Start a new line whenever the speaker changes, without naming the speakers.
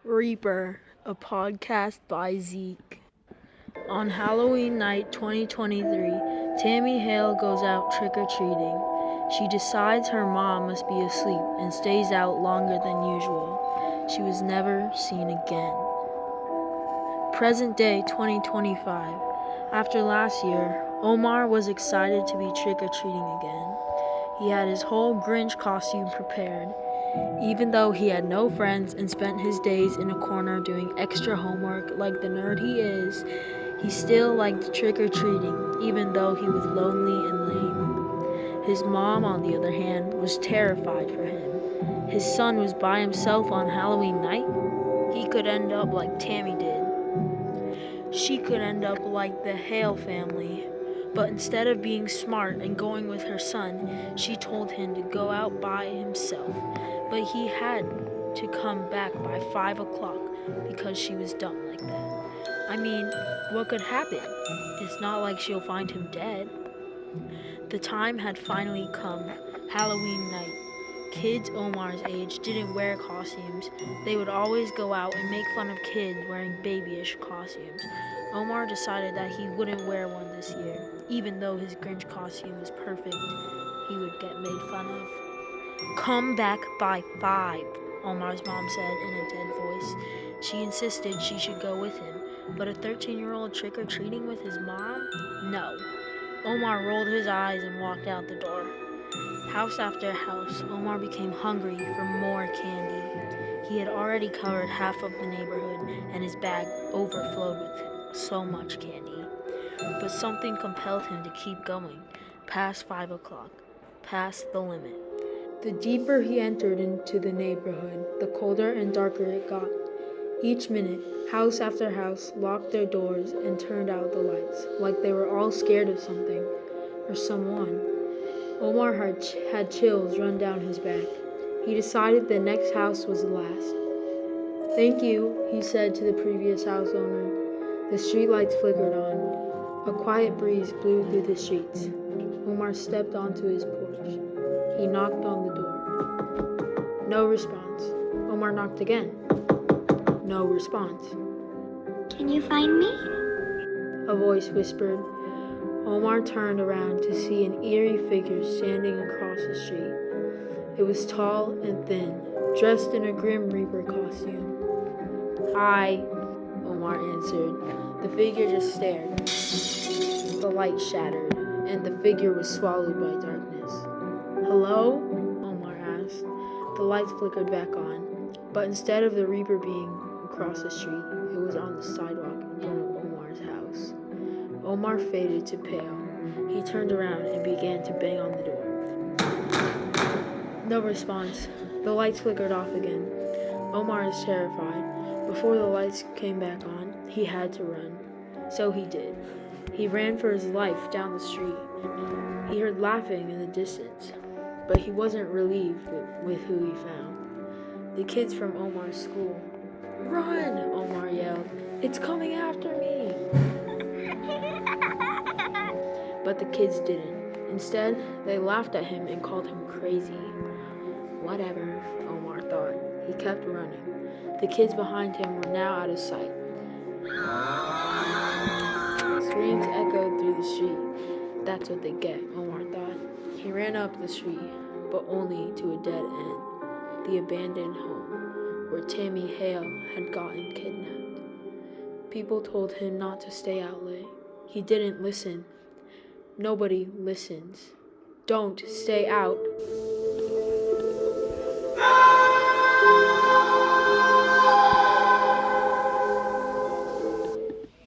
Reaper, a podcast by Zeke. On Halloween night 2023, Tammy Hale goes out trick-or-treating. She decides her mom must be asleep and stays out longer than usual. She was never seen again. Present day 2025. After last year, Omar was excited to be trick-or-treating again. He had his whole Grinch costume prepared. Even though he had no friends and spent his days in a corner doing extra homework like the nerd he is, he still liked trick-or-treating, even though he was lonely and lame. His mom, on the other hand, was terrified for him. His son was by himself on Halloween night. He could end up like Tammy did. She could end up like the Hale family. But instead of being smart and going with her son, she told him to go out by himself. But he had to come back by 5 o'clock because she was dumb like that. I mean, what could happen? It's not like she'll find him dead. The time had finally come, Halloween night. Kids Omar's age didn't wear costumes. They would always go out and make fun of kids wearing babyish costumes. Omar decided that he wouldn't wear one this year. Even though his Grinch costume was perfect, he would get made fun of. "Come back by 5, Omar's mom said in a dead voice. She insisted she should go with him, but a 13-year-old trick-or-treating with his mom? No. Omar rolled his eyes and walked out the door. House after house, Omar became hungry for more candy. He had already covered half of the neighborhood, and his bag overflowed with so much candy. But something compelled him to keep going, past 5 o'clock, past the limit. The deeper he entered into the neighborhood, the colder and darker it got. Each minute, house after house locked their doors and turned out the lights, like they were all scared of something or someone. Omar had chills run down his back. He decided the next house was the last. "Thank you," he said to the previous house owner. The streetlights flickered on. A quiet breeze blew through the streets. Omar stepped onto his porch. He knocked on the door. No response. Omar knocked again. No response.
"Can you find me?"
A voice whispered. Omar turned around to see an eerie figure standing across the street. It was tall and thin, dressed in a Grim Reaper costume. "Hi," Omar answered. The figure just stared. The light shattered, and the figure was swallowed by darkness. "Hello?" Omar asked. The lights flickered back on, but instead of the Reaper being across the street, it was on the sidewalk in front of Omar's house. Omar faded to pale. He turned around and began to bang on the door. No response. The lights flickered off again. Omar is terrified. Before the lights came back on, he had to run. So he did. He ran for his life down the street. He heard laughing in the distance, but he wasn't relieved with who he found. The kids from Omar's school. "Run!" Omar yelled. "It's coming after me!" But the kids didn't. Instead, they laughed at him and called him crazy. Whatever, Omar thought. He kept running. The kids behind him were now out of sight. Screams echoed through the street. That's what they get, Omar thought. He ran up the street, but only to a dead end. The abandoned home, where Tammy Hale had gotten kidnapped. People told him not to stay out late. He didn't listen. Nobody listens. Don't stay out.